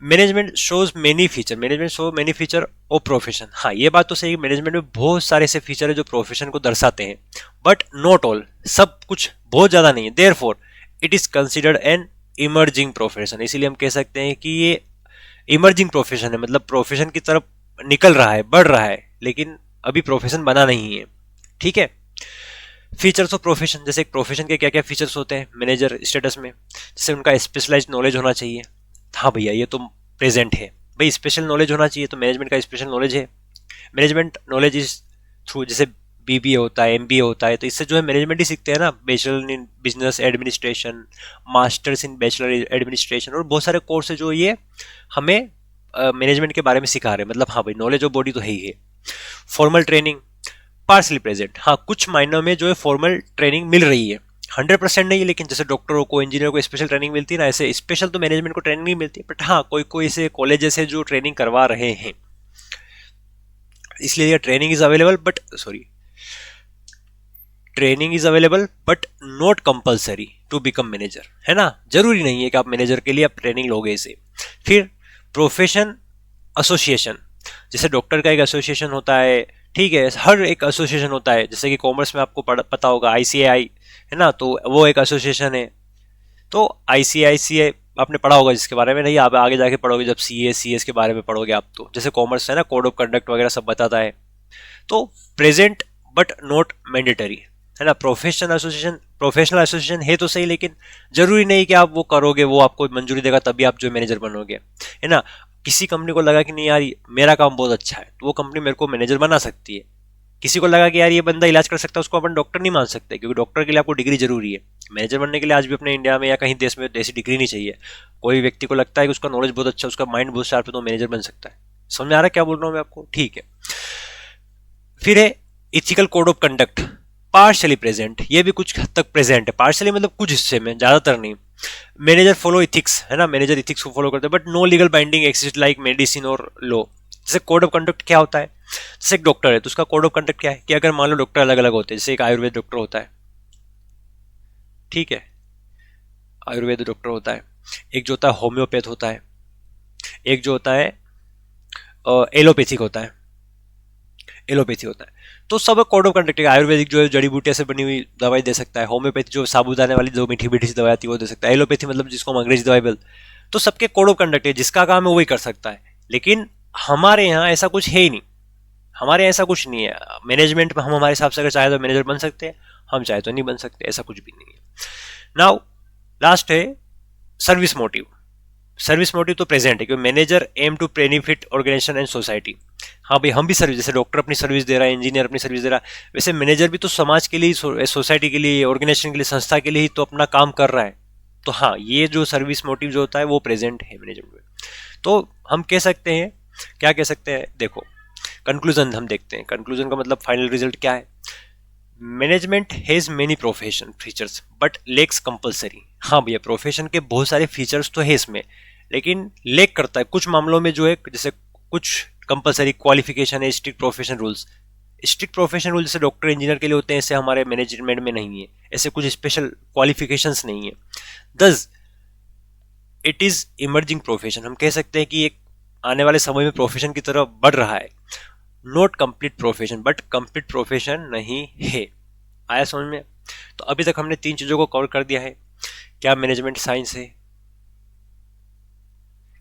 [SPEAKER 1] management shows many feature, management show many feature of profession. हाँ, ये बात तो सही है, मैनेजमेंट में बहुत सारे ऐसे फीचर है जो प्रोफेशन को दर्शाते हैं, बट नॉट ऑल, सब कुछ बहुत ज्यादा नहीं है। Therefore it is considered an emerging profession. इसीलिए हम कह सकते हैं कि ये इमर्जिंग प्रोफेशन है, मतलब प्रोफेशन की तरफ निकल रहा है, बढ़ रहा है, लेकिन अभी प्रोफेशन बना नहीं है, ठीक है। फीचर्स ऑफ प्रोफेशन, जैसे एक प्रोफेशन के क्या क्या फीचर्स होते हैं मैनेजर स्टेटस में। जैसे उनका स्पेशलाइज्ड नॉलेज होना चाहिए। हाँ भैया, ये तो प्रेजेंट है भाई, स्पेशल नॉलेज होना चाहिए, तो मैनेजमेंट का स्पेशल नॉलेज है। मैनेजमेंट नॉलेज इज थ्रू, जैसे बीबीए होता है, एमबीए होता है, तो इससे जो है मैनेजमेंट ही सीखते हैं ना। Bachelor in business administration, masters in bachelor administration, और बहुत सारे कोर्स है जो ये हमें मैनेजमेंट के बारे में सिखा रहे हैं। मतलब हाँ भाई, नॉलेज ऑफ बॉडी तो है ही है। फॉर्मल ट्रेनिंग पार्सली प्रेजेंट, हाँ कुछ मायनों में जो है फॉर्मल ट्रेनिंग मिल रही है, 100% नहीं है। लेकिन जैसे डॉक्टरों को, इंजीनियर को स्पेशल ट्रेनिंग मिलती है ना, ऐसे स्पेशल तो मैनेजमेंट को ट्रेनिंग नहीं मिलती, बट हाँ कोई कोई ऐसे कॉलेजेस है जो ट्रेनिंग करवा रहे हैं, इसलिए training is available, but sorry, training is available but not compulsory to become manager, है ना। जरूरी नहीं है कि आप मैनेजर के लिए आप ट्रेनिंग लोगे इसे। फिर प्रोफेशन एसोसिएशन, जैसे डॉक्टर का एक एसोसिएशन होता है, ठीक है, हर एक एसोसिएशन होता है। जैसे कि कॉमर्स में आपको पता होगा आईसीएआई, है ना, तो वो एक एसोसिएशन है। तो आईसीआईसीआई आपने पढ़ा होगा जिसके बारे में, नहीं आप आगे जाके पढ़ोगे जब सीए सीएस के बारे में पढ़ोगे आप, तो जैसे कॉमर्स है ना, कोड ऑफ कंडक्ट वगैरह सब बताता है। तो प्रेजेंट बट नॉट मैंडेटरी, है ना। प्रोफेशनल एसोसिएशन है तो सही, लेकिन जरूरी नहीं कि आप वो करोगे, वो आपको मंजूरी देगा तभी आप जो मैनेजर बनोगे, है ना। किसी कंपनी को लगा कि नहीं यार मेरा काम बहुत अच्छा है, तो वो कंपनी मेरे को मैनेजर बना सकती है। किसी को लगा कि यार ये बंदा इलाज कर सकता है, उसको अपन डॉक्टर नहीं मान सकते, क्योंकि डॉक्टर के लिए आपको डिग्री जरूरी है। मैनेजर बनने के लिए आज भी अपने इंडिया में या कहीं देश में ऐसी डिग्री नहीं चाहिए। कोई व्यक्ति को लगता है कि उसका नॉलेज बहुत अच्छा, उसका माइंड बहुत शार्प है, तो मैनेजर बन सकता है। समझ में आ रहा है क्या बोल रहा हूँ मैं आपको, ठीक है। फिर है ethical code of conduct, partially present, ये भी कुछ हद तक प्रेजेंट है। पार्शली मतलब कुछ हिस्से में, ज्यादातर नहीं। मैनेजर फॉलो इथिक्स, है ना, मैनेजर इथिक्स को फॉलो करते हैं, but no legal binding exist like medicine और लॉ। जैसे कोड ऑफ कंडक्ट क्या होता है, जैसे एक डॉक्टर है तो उसका कोड ऑफ कंडक्ट क्या है कि अगर मान लो डॉक्टर अलग अलग होते हैं, जैसे एक आयुर्वेद डॉक्टर होता है, ठीक है, आयुर्वेद डॉक्टर होता है, एक जो होता है होम्योपैथ होता है, एक जो होता है एलोपैथिक होता है, एलोपैथी होता है। तो सब कोड ऑफ कंडक्ट है। आयुर्वेदिक जो है जड़ी बूटिया से बनी हुई दवाई दे सकता है, होम्योपैथी जो साबुदाने वाली जो मीठी मीठी सी दवाई आती है वो दे सकता है, एलोपैथी मतलब जिसको हम अंग्रेजी दवाई बोलते, तो सबके कोड ऑफ कंडक्ट है, जिसका काम है वही कर सकता है। लेकिन हमारे यहाँ ऐसा कुछ है ही नहीं, हमारे यहाँ ऐसा कुछ नहीं है। मैनेजमेंट में हम हमारे हिसाब से अगर चाहे तो मैनेजर बन सकते हैं, हम चाहे तो नहीं बन सकते, ऐसा कुछ भी नहीं है। नाउ लास्ट है सर्विस मोटिव। सर्विस मोटिव तो प्रेजेंट है, क्योंकि manager aim to benefit organisation and society. हाँ भाई, हम भी सर्विस, जैसे डॉक्टर अपनी सर्विस दे रहा है, इंजीनियर अपनी सर्विस दे रहा है, वैसे मैनेजर भी तो समाज के लिए, सोसाइटी के लिए, ऑर्गेनाइजेशन के लिए, संस्था के लिए ही तो अपना काम कर रहा है। तो हाँ, ये जो सर्विस मोटिव जो होता है वो प्रेजेंट है मैनेजमेंट में। तो हम कह सकते हैं, क्या कह सकते हैं, देखो कंक्लूजन हम देखते हैं। कंक्लूजन का मतलब फाइनल रिजल्ट क्या है, management has many profession features but lacks compulsory. हाँ भैया, प्रोफेशन के बहुत सारे फीचर्स तो है इसमें, लेकिन लेक करता है कुछ मामलों में, जो है जैसे कुछ कंपलसरी क्वालिफिकेशन है, strict profession rules, strict profession rule जैसे डॉक्टर इंजीनियर के लिए होते हैं, ऐसे हमारे मैनेजमेंट में नहीं है, ऐसे कुछ स्पेशल क्वालिफिकेशंस नहीं है। Thus it is emerging profession, हम कह सकते हैं कि एक आने वाले समय में प्रोफेशन की तरफ बढ़ रहा है। Not complete profession, but complete profession नहीं है। आया समझ में? तो अभी तक हमने तीन चीजों को कवर कर दिया है। क्या मैनेजमेंट साइंस है,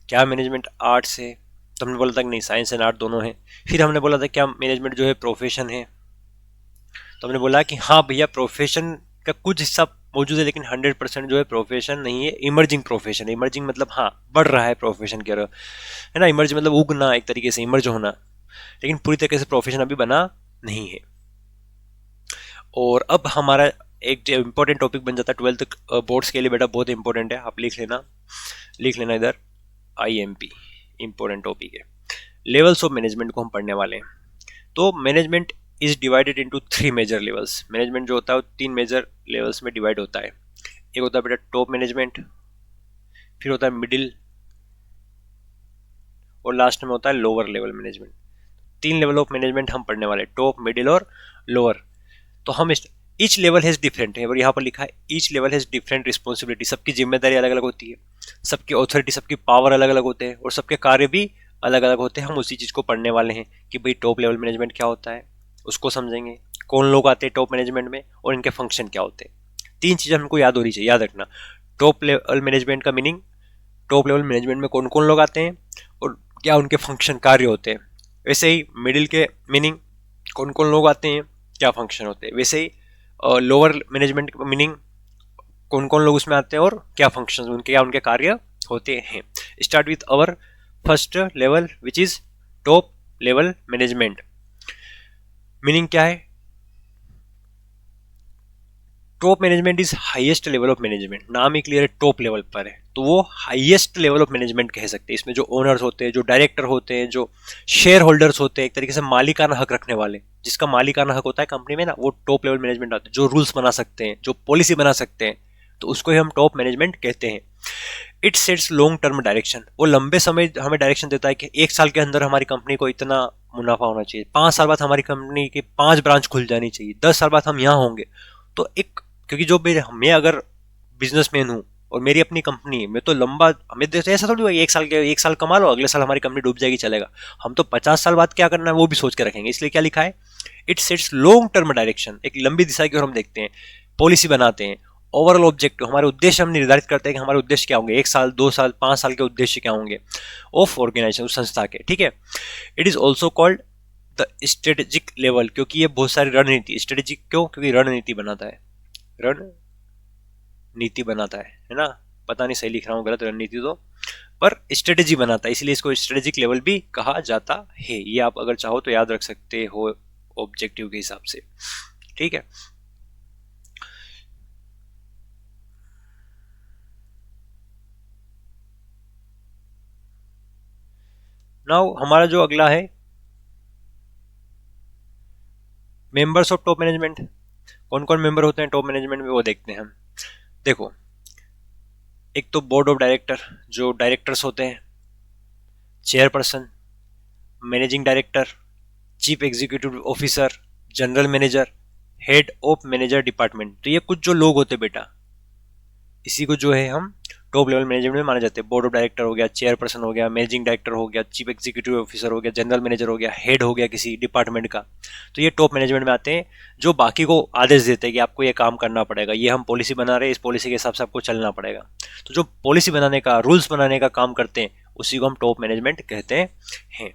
[SPEAKER 1] क्या मैनेजमेंट आर्ट्स है, तो हमने बोला था कि नहीं, साइंस एंड आर्ट दोनों है। फिर हमने बोला था क्या मैनेजमेंट जो है प्रोफेशन है, तो हमने बोला कि हाँ भैया प्रोफेशन का कुछ हिस्सा मौजूद है, लेकिन 100% जो है प्रोफेशन नहीं है, इमर्जिंग प्रोफेशन। इमर्जिंग मतलब हाँ बढ़ रहा है प्रोफेशन की तरफ, है ना। इमर्ज मतलब उगना, एक तरीके से इमर्ज होना, लेकिन पूरी तरीके से प्रोफेशन अभी बना नहीं है। और अब हमारा एक इंपॉर्टेंट टॉपिक बन जाता है 12th बोर्ड्स के लिए, बेटा बहुत इंपॉर्टेंट है, आप लिख लेना इधर, IMP इंपॉर्टेंट टॉपिक है। लेवल्स ऑफ मैनेजमेंट को हम पढ़ने वाले हैं। तो management is divided into 3 major levels. Management जो होता है वो 3 मेजर लेवल्स में डिवाइड होता है। एक होता है बेटा टॉप मैनेजमेंट, फिर होता है मिडिल, और लास्ट में होता है lower level management. 3 level of management हम पढ़ने वाले, टॉप, मिडिल और लोअर। तो हम ईच लेवल हैज डिफरेंट है, और यहाँ पर लिखा है each level has different responsibility. सबकी जिम्मेदारी अलग अलग होती है, सबकी ऑथोरिटी, सबकी पावर अलग अलग होते हैं, और सबके कार्य भी अलग अलग होते हैं। हम उसी चीज़ को पढ़ने वाले हैं कि भाई टॉप लेवल मैनेजमेंट क्या होता है, उसको समझेंगे, कौन लोग आते हैं टॉप मैनेजमेंट में और इनके फंक्शन क्या होते हैं। 3 चीज़ें हमको याद होनी चाहिए, याद रखना। टॉप लेवल मैनेजमेंट का मीनिंग, टॉप लेवल मैनेजमेंट में कौन कौन लोग आते हैं और क्या उनके फंक्शन कार्य होते हैं। वैसे ही मिडिल के मीनिंग, कौन कौन लोग आते हैं, क्या फंक्शन होते हैं। वैसे ही लोअर मैनेजमेंट का मीनिंग, कौन कौन लोग उसमें आते हैं और क्या फंक्शन उनके, क्या उनके कार्य होते हैं। Start with our first level which is top level management. Meaning क्या है? Top management is highest level of management. नाम ही क्लियर है, टॉप लेवल पर है, तो वो हाईएस्ट लेवल ऑफ मैनेजमेंट कह सकते हैं। इसमें जो ओनर्स होते हैं, जो डायरेक्टर होते हैं, जो शेयर होल्डर्स होते हैं, एक तरीके से मालिकाना हक रखने वाले, जिसका मालिकाना हक होता है कंपनी में ना, वो टॉप लेवल मैनेजमेंट आते हैं। जो रूल्स बना सकते हैं, जो पॉलिसी बना सकते हैं, तो उसको ही हम टॉप मैनेजमेंट कहते हैं। It sets long term direction, वो लंबे समय हमें डायरेक्शन देता है कि 1 साल के अंदर हमारी कंपनी को इतना मुनाफा होना चाहिए, 5 साल बाद हमारी कंपनी की 5 ब्रांच खुल जानी चाहिए, 10 साल बाद हम यहाँ होंगे। तो एक, क्योंकि जो मैं अगर बिजनेसमैन हूँ और मेरी अपनी कंपनी है, मैं तो लंबा, हमें तो ऐसा थोड़ी हुआ 1 साल कमा लो, अगले साल हमारी कंपनी डूब जाएगी, चलेगा। हम तो 50 साल बाद क्या करना है वो भी सोच के रखेंगे। इसलिए क्या लिखा है? It sets long term direction, एक लंबी दिशा की ओर हम देखते हैं, पॉलिसी बनाते हैं। ओवरऑल ऑब्जेक्टिव, हमारे उद्देश्य हम निर्धारित करते हैं कि हमारे उद्देश्य क्या होंगे, 1 साल, 2 साल, 5 साल के उद्देश्य क्या होंगे ऑफ ऑर्गेनाइजेशन, उस संस्था के, ठीक है। It is also called the strategic level, क्योंकि ये बहुत सारी रणनीति, स्ट्रेटेजिक क्यों? क्योंकि रणनीति बनाता है, रणनीति बनाता है ना। पता नहीं सही लिख रहा हूँ गलत, रणनीति तो, पर स्ट्रेटेजी बनाता है, इसलिए इसको स्ट्रेटेजिक लेवल भी कहा जाता है। ये आप अगर चाहो तो याद रख सकते हो ऑब्जेक्टिव के हिसाब से, ठीक है। नाउ हमारा जो अगला है, मेंबर्स ऑफ टॉप मैनेजमेंट। कौन कौन मेंबर होते हैं टॉप मैनेजमेंट में, वो देखते हैं हम। देखो, एक तो बोर्ड ऑफ डायरेक्टर, जो डायरेक्टर्स होते हैं, chairperson, managing director, chief executive officer, general manager, head of manager department. तो ये कुछ जो लोग होते हैं बेटा, इसी को जो है हम टॉप लेवल मैनेजमेंट में माने जाते हैं। बोर्ड ऑफ डायरेक्टर हो गया, चेयरपर्सन हो गया, मैनेजिंग डायरेक्टर हो गया, चीफ एग्जीक्यूटिव ऑफिसर हो गया, जनरल मैनेजर हो गया, हेड हो गया किसी डिपार्टमेंट का। तो ये टॉप मैनेजमेंट में आते हैं, जो बाकी को आदेश देते हैं कि आपको ये काम करना पड़ेगा, ये हम पॉलिसी बना रहे हैं, इस पॉलिसी के हिसाब से आपको चलना पड़ेगा। तो जो पॉलिसी बनाने का, रूल्स बनाने का काम करते हैं, उसी को हम टॉप मैनेजमेंट कहते हैं।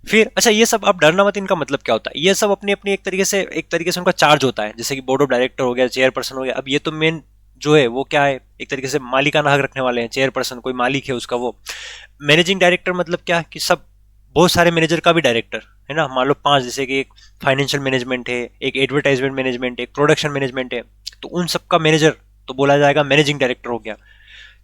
[SPEAKER 1] फिर अच्छा, ये सब आप डरना मत, इनका मतलब क्या होता है? ये सब अपनी अपनी एक तरीके से उनका चार्ज होता है। जैसे कि बोर्ड ऑफ डायरेक्टर हो गया, चेयरपर्सन हो गया, अब ये तो मेन जो है वो क्या है, एक तरीके से मालिकाना हक रखने वाले हैं। चेयरपर्सन कोई मालिक है उसका वो। मैनेजिंग डायरेक्टर मतलब क्या कि सब, बहुत सारे मैनेजर का भी डायरेक्टर है ना। मान लो 5, जैसे कि एक फाइनेंशियल मैनेजमेंट है, एक एडवर्टाइजमेंट मैनेजमेंट है, एक प्रोडक्शन मैनेजमेंट है, तो उन सबका मैनेजर तो बोला जाएगा मैनेजिंग डायरेक्टर हो गया।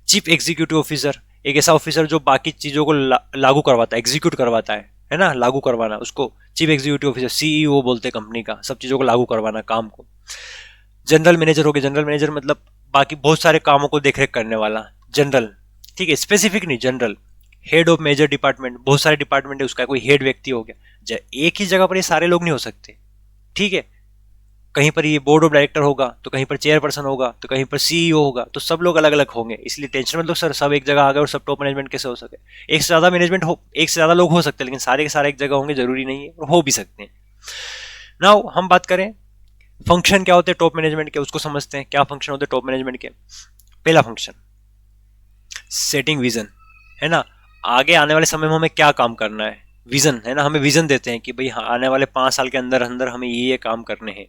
[SPEAKER 1] चीफ एग्जीक्यूटिव ऑफिसर, एक ऐसा ऑफिसर जो बाकी चीजों को लागू करवाता है, एग्जीक्यूट करवाता है ना, लागू करवाना, उसको चीफ एग्जीक्यूटिव ऑफिसर, सीईओ बोलते हैं कंपनी का, सब चीजों को लागू करवाना, काम को। जनरल मैनेजर हो गया, जनरल मैनेजर मतलब बाकी बहुत सारे कामों को देखरेख करने वाला, जनरल, ठीक है, स्पेसिफिक नहीं, general. Head of major department, बहुत सारे डिपार्टमेंट है, उसका कोई हेड व्यक्ति हो गया। एक ही जगह पर ये सारे लोग नहीं हो सकते, ठीक है। कहीं पर ये बोर्ड ऑफ डायरेक्टर होगा, तो कहीं पर चेयरपर्सन होगा, तो कहीं पर सीईओ होगा, तो सब लोग अलग अलग होंगे। इसलिए टेंशन मतलब सर सब एक जगह आ गए और सब टॉप मैनेजमेंट कैसे हो सके। एक से ज्यादा मैनेजमेंट हो, एक से ज्यादा लोग हो सकते हैं, लेकिन सारे के सारे एक जगह होंगे जरूरी नहीं है, और हो भी सकते हैं। नाउ हम बात करें फंक्शन क्या होते हैं टॉप मैनेजमेंट के, उसको समझते हैं। क्या फंक्शन होते हैं टॉप मैनेजमेंट के? पहला फंक्शन सेटिंग विजन, है ना। आगे आने वाले समय में हमें क्या काम करना है, विजन, है ना। हमें विजन देते हैं कि भाई हाँ, आने वाले 5 साल के अंदर अंदर हमें ये काम करने हैं।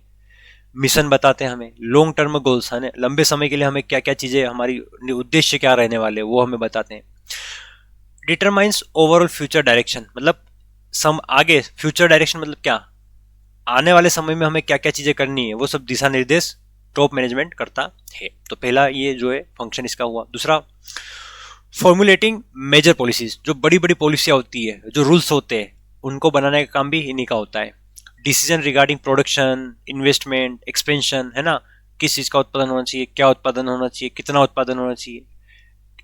[SPEAKER 1] मिशन बताते हैं हमें, लॉन्ग टर्म गोल्स, है ना, लंबे समय के लिए हमें क्या क्या चीजें, हमारी उद्देश्य क्या रहने वाले वो हमें बताते हैं। डिटरमाइंस ओवरऑल फ्यूचर डायरेक्शन, मतलब सम आगे फ्यूचर डायरेक्शन मतलब क्या, आने वाले समय में हमें क्या क्या चीजें करनी है, वो सब दिशा निर्देश टॉप मैनेजमेंट करता है। तो पहला ये जो है फंक्शन इसका हुआ। दूसरा फॉर्मुलेटिंग मेजर पॉलिसीज, जो बड़ी बड़ी पॉलिसियां होती है, जो रूल्स होते हैं, उनको बनाने का काम भी इन्हीं का होता है। Decision regarding production, investment, expansion, है ना, किस चीज का उत्पादन होना चाहिए, क्या उत्पादन होना चाहिए, कितना उत्पादन होना चाहिए।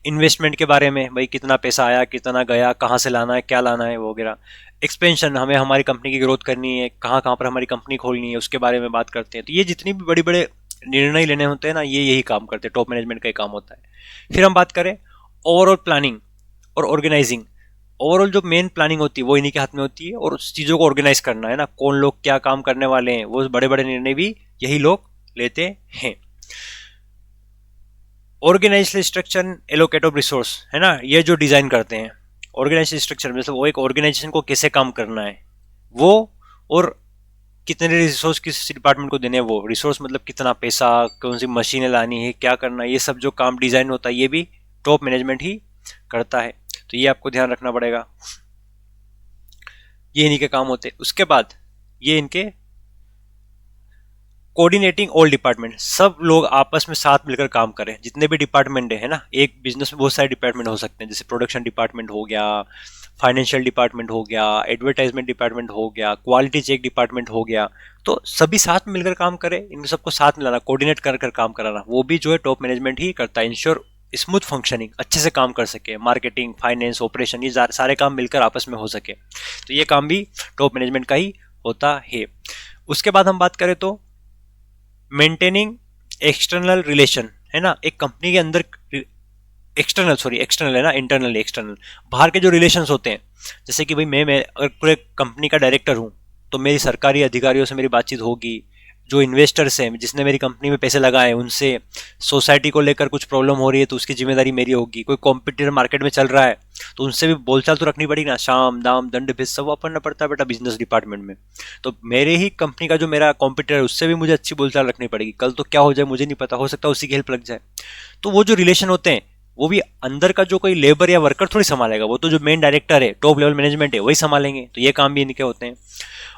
[SPEAKER 1] इन्वेस्टमेंट के बारे में, भाई कितना पैसा आया, कितना गया, कहाँ से लाना है, क्या लाना है वगैरह। एक्सपेंशन, हमें हमारी कंपनी की ग्रोथ करनी है, कहाँ कहाँ पर हमारी कंपनी खोलनी है, उसके बारे में बात करते हैं। तो ये जितनी भी बड़े बड़े निर्णय लेने होते हैं ना, ये यही काम करते हैं, टॉप मैनेजमेंट का ही काम होता है। फिर हम बात करें ओवरऑल प्लानिंग और ऑर्गेनाइजिंग। ओवरऑल जो मेन प्लानिंग होती है वो इन्हीं के हाथ में होती है, और उस चीज़ों को ऑर्गेनाइज करना, है ना, कौन लोग क्या काम करने वाले हैं, वो बड़े बड़े निर्णय भी यही लोग लेते हैं। Organisational structure, allocate of resource, है ना, ये जो डिजाइन करते हैं। ऑर्गेनाइजेशन स्ट्रक्चर मतलब वो एक ऑर्गेनाइजेशन को कैसे काम करना है वो, और कितने रिसोर्स किस डिपार्टमेंट को देने हैं वो। रिसोर्स मतलब कितना पैसा, कौन सी मशीनें लानी है, क्या करना है, ये सब जो काम डिजाइन होता है ये भी टॉप मैनेजमेंट ही करता है। तो ये आपको ध्यान रखना पड़ेगा, ये इन्हीं के काम होते हैं। उसके बाद ये इनके कोऑर्डिनेटिंग ऑल डिपार्टमेंट, सब लोग आपस में साथ मिलकर काम करें, जितने भी डिपार्टमेंट है ना। एक बिजनेस में बहुत सारे डिपार्टमेंट हो सकते हैं, जैसे प्रोडक्शन डिपार्टमेंट हो गया, फाइनेंशियल डिपार्टमेंट हो गया, एडवर्टाइजमेंट डिपार्टमेंट हो गया, क्वालिटी चेक डिपार्टमेंट हो गया। तो सभी साथ मिलकर काम करें, इन सबको साथ मिलाना, कोऑर्डिनेट कर कर काम कराना, वो भी जो है टॉप मैनेजमेंट ही करता है। इंश्योर स्मूथ फंक्शनिंग, अच्छे से काम कर सके, मार्केटिंग, फाइनेंस, ऑपरेशन, ये सारे काम मिलकर आपस में हो सके। तो ये काम भी टॉप मैनेजमेंट का ही होता है। उसके बाद हम बात करें तो मेंटेनिंग एक्सटर्नल रिलेशन, है ना। एक कंपनी के अंदर एक्सटर्नल है ना, इंटरनल एक्सटर्नल, बाहर के जो रिलेशंस होते हैं। जैसे कि भाई मैं अगर पूरे कंपनी का डायरेक्टर हूँ, तो मेरी सरकारी अधिकारियों से मेरी बातचीत होगी, जो इन्वेस्टर्स हैं जिसने मेरी कंपनी में पैसे लगाए उनसे, सोसाइटी को लेकर कुछ प्रॉब्लम हो रही है तो उसकी जिम्मेदारी मेरी होगी। कोई कॉम्पिटिटर मार्केट में चल रहा है तो उनसे भी बोलचाल तो रखनी पड़ेगी ना, शाम दाम दंड भेद सब वापरना पड़ता है बेटा बिजनेस डिपार्टमेंट में। तो मेरे ही कंपनी का जो मेरा कॉम्पिटिटर है उससे भी मुझे अच्छी बोलचाल रखनी पड़ेगी, कल तो क्या हो जाए मुझे नहीं पता, हो सकता है उसी की हेल्प लग जाए। तो वो जो रिलेशन होते हैं वो भी अंदर का जो कोई लेबर या वर्कर थोड़ी संभालेगा, वो तो जो मेन डायरेक्टर है, टॉप लेवल मैनेजमेंट है, वही संभालेंगे। तो ये काम भी इनके होते हैं।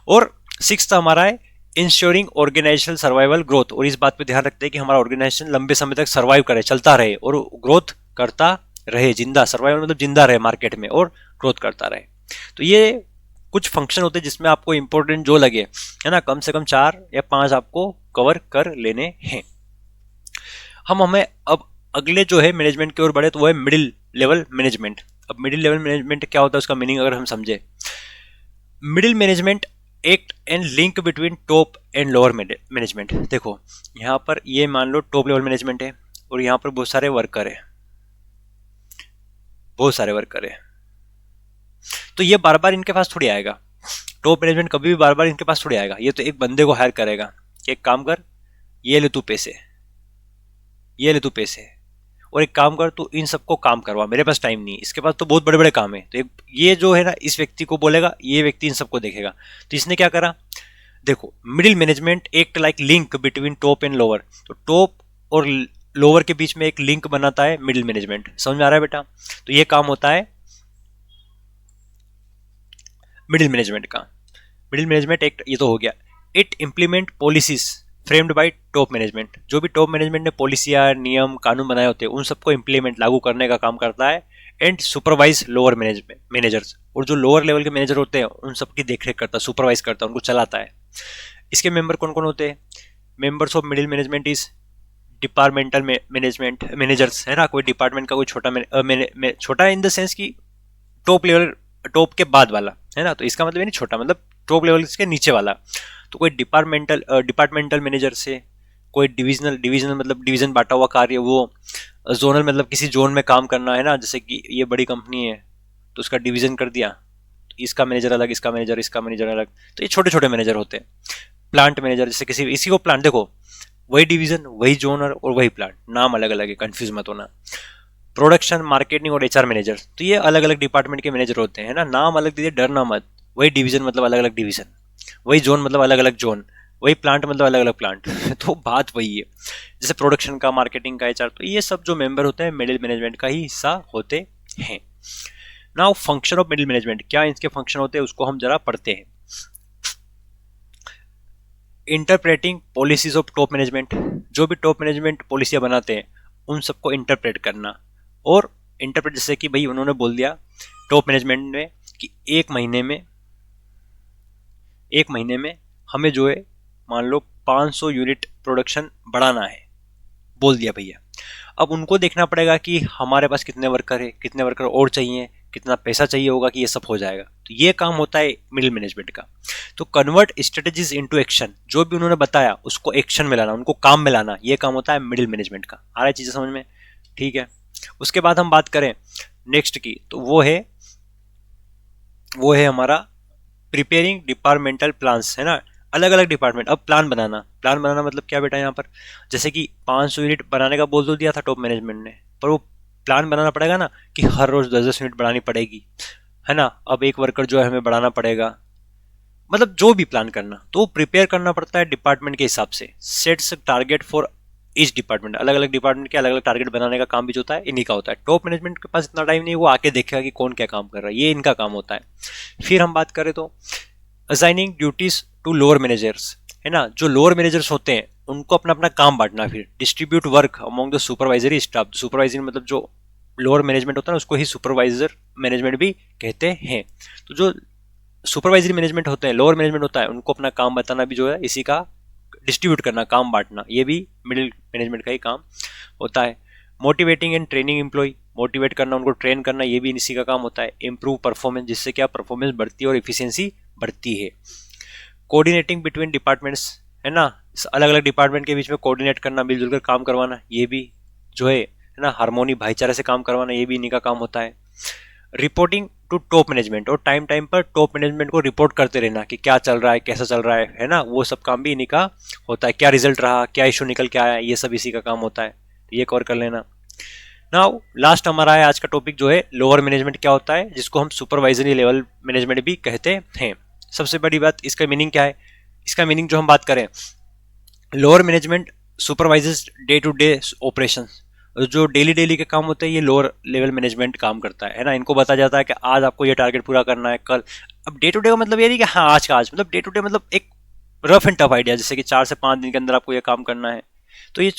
[SPEAKER 1] और सिक्स्थ हमारा है इंश्योरिंग ऑर्गेनाइजेशनल सर्वाइवल ग्रोथ, और इस बात पे ध्यान रखते हैं कि हमारा ऑर्गेनाइजेशन लंबे समय तक सर्वाइव करे, चलता रहे और ग्रोथ करता रहे, जिंदा, सर्वाइवल मतलब जिंदा रहे मार्केट में और ग्रोथ करता रहे। तो ये कुछ फंक्शन होते हैं जिसमें आपको इंपॉर्टेंट जो लगे, है ना, कम से कम 4 या 5 आपको कवर कर लेने हैं। हमें अब अगले जो है मैनेजमेंट की ओर बढ़े तो वो है मिडिल लेवल मैनेजमेंट। अब मिडिल लेवल मैनेजमेंट क्या होता है उसका मीनिंग अगर हम समझे, middle management act and link between top and lower management. देखो यहाँ पर ये मान लो टॉप लेवल मैनेजमेंट है और यहाँ पर बहुत सारे वर्कर है, बहुत सारे वर्कर है। तो ये बार बार इनके पास थोड़ी आएगा, टॉप मैनेजमेंट कभी भी बार बार इनके पास थोड़ी आएगा। ये तो एक बंदे को हायर करेगा कि एक काम कर, ये ले तू पैसे, ये ले तू पैसे, और एक काम कर तू इन सबको काम करवा, मेरे पास टाइम नहीं, इसके पास तो बहुत बड़े बड़े काम है। तो ये जो है ना इस व्यक्ति को बोलेगा, ये व्यक्ति इन सबको देखेगा। तो इसने क्या करा, देखो middle management act like link between top and lower. तो टॉप और लोअर के बीच में एक लिंक बनाता है मिडिल मैनेजमेंट। समझ में आ रहा है बेटा? तो ये काम होता है मिडिल मैनेजमेंट का। मिडिल मैनेजमेंट एक्ट ये तो हो गया। It implement policies framed bye top management, जो भी टॉप मैनेजमेंट ने पॉलिसियां, नियम, कानून बनाए होते हैं उन सबको इंप्लीमेंट, लागू करने का काम करता है। एंड सुपरवाइज लोअर मैनेजर्स, और जो लोअर लेवल के मैनेजर होते हैं उन सबकी देखरेख करता है, सुपरवाइज करता है, उनको चलाता है। इसके मेंबर कौन कौन होते हैं? Members of middle management is departmental management managers, है ना। कोई डिपार्टमेंट का कोई छोटा छोटा इन द सेंस की टॉप लेवल, टॉप के बाद वाला है ना, तो इसका मतलब ये नहीं छोटा, मतलब टॉप लेवल के नीचे वाला। तो कोई डिपार्टमेंटल मैनेजर से, कोई डिविजनल मतलब डिवीजन बांटा हुआ कार्य, वो जोनल मतलब किसी जोन में काम करना है ना, जैसे कि ये बड़ी कंपनी है तो उसका डिवीजन कर दिया, इसका मैनेजर अलग, इसका मैनेजर अलग, तो ये छोटे छोटे मैनेजर होते हैं। प्लांट मैनेजर, जैसे किसी इसी को प्लांट, देखो वही डिवीजन, वही जोनर और वही प्लांट, नाम अलग अलग है, कंफ्यूज मत होना। प्रोडक्शन, मार्केटिंग और एचआर मैनेजर, तो ये अलग अलग डिपार्टमेंट के मैनेजर होते हैं ना, नाम अलग दीजिए, डरना मत। वही डिवीजन मतलब अलग अलग डिवीजन, वही जोन मतलब अलग अलग जोन, वही प्लांट मतलब अलग अलग प्लांट तो बात वही है। जैसे प्रोडक्शन का, मार्केटिंग का, एचआर, तो ये सब जो मेंबर होते हैं मिडिल मैनेजमेंट का ही हिस्सा होते हैं। Now function of middle management, क्या इसके फंक्शन होते हैं उसको हम जरा पढ़ते हैं। Interpreting policies of top management, जो भी टॉप मैनेजमेंट पॉलिसियां बनाते हैं उन सबको इंटरप्रेट करना। और इंटरप्रेट जैसे कि भाई उन्होंने बोल दिया टॉप मैनेजमेंट ने कि एक महीने में हमें जो है मान लो 500 यूनिट प्रोडक्शन बढ़ाना है, बोल दिया भैया। अब उनको देखना पड़ेगा कि हमारे पास कितने वर्कर है, कितने वर्कर और चाहिए, कितना पैसा चाहिए होगा कि ये सब हो जाएगा। तो ये काम होता है मिडिल मैनेजमेंट का। तो कन्वर्ट स्ट्रेटेजीज इनटू एक्शन, जो भी उन्होंने बताया उसको एक्शन में लाना, उनको काम में लाना, ये काम होता है मिडिल मैनेजमेंट का। आ रहा है चीजें समझ में? ठीक है। उसके बाद हम बात करें नेक्स्ट की, तो वो है हमारा प्रिपेयरिंग डिपार्टमेंटल प्लान्स, है ना। अलग अलग डिपार्टमेंट, अब प्लान बनाना मतलब क्या बेटा, यहाँ पर जैसे कि 500 यूनिट बनाने का बोल तो दिया था टॉप मैनेजमेंट ने, पर वो प्लान बनाना पड़ेगा ना कि हर रोज 10-10 यूनिट बढ़ानी पड़ेगी, है ना। अब एक वर्कर जो है हमें बढ़ाना पड़ेगा, मतलब जो भी प्लान करना, तो प्रिपेयर करना पड़ता है डिपार्टमेंट के हिसाब से। Sets target for each department, अलग अलग डिपार्टमेंट के अलग अलग टारगेट बनाने का काम भी जो होता है इन्हीं का होता है। टॉप मैनेजमेंट के पास इतना टाइम नहीं, वो आके देखेगा कि कौन क्या काम कर रहा है, ये इनका काम होता है। फिर हम बात करें तो assigning duties to lower managers, है ना। जो लोअर मैनेजर्स होते हैं उनको अपना अपना काम बांटना। फिर distribute work among the supervisory staff, supervisory मतलब जो लोअर मैनेजमेंट होता है ना उसको ही सुपरवाइजर मैनेजमेंट भी कहते हैं। तो जो सुपरवाइजरी मैनेजमेंट होते हैं, लोअर मैनेजमेंट होता है, उनको अपना काम बताना भी जो है इसी का, डिस्ट्रीब्यूट करना, काम बांटना, ये भी मिडिल मैनेजमेंट का ही काम होता है। Motivating and training employ, motivate करना, उनको ट्रेन करना, ये भी इसी का काम होता है। इम्प्रूव परफॉर्मेंस, जिससे क्या परफॉर्मेंस बढ़ती है और इफिशियंसी बढ़ती है। कोऑर्डिनेटिंग बिटवीन डिपार्टमेंट्स, है ना, अलग अलग डिपार्टमेंट के बीच में कोऑर्डिनेट करना, मिलजुल कर काम करवाना, ये भी जो है ना हार्मोनी, भाईचारे से काम करवाना, ये भी इन्हीं का काम होता है। रिपोर्टिंग टू टॉप मैनेजमेंट, और टाइम टाइम पर टॉप मैनेजमेंट को रिपोर्ट करते रहना कि क्या चल रहा है, कैसा चल रहा है ना, वो सब काम भी इन्हीं का होता है। क्या रिजल्ट रहा, क्या इशू निकल के आया, ये सब इसी का काम होता है, ये कवर कर लेना। नाउ लास्ट हमारा है आज का टॉपिक जो है लोअर मैनेजमेंट क्या होता है, जिसको हम सुपरवाइजरी लेवल मैनेजमेंट भी कहते हैं। सबसे बड़ी बात, इसका मीनिंग क्या है? इसका मीनिंग जो हम बात करें, lower management supervisors day to day operation, जो डेली डेली के काम होते हैं ये लोअर लेवल मैनेजमेंट काम करता है ना। इनको बताया जाता है कि आज आपको ये टारगेट पूरा करना है, कल। अब डे टू डे का मतलब ये नहीं कि हाँ आज का आज, मतलब डे टू डे मतलब एक रफ एंड टफ आइडिया, जैसे कि 4 से 5 दिन के अंदर आपको ये काम करना है। तो ये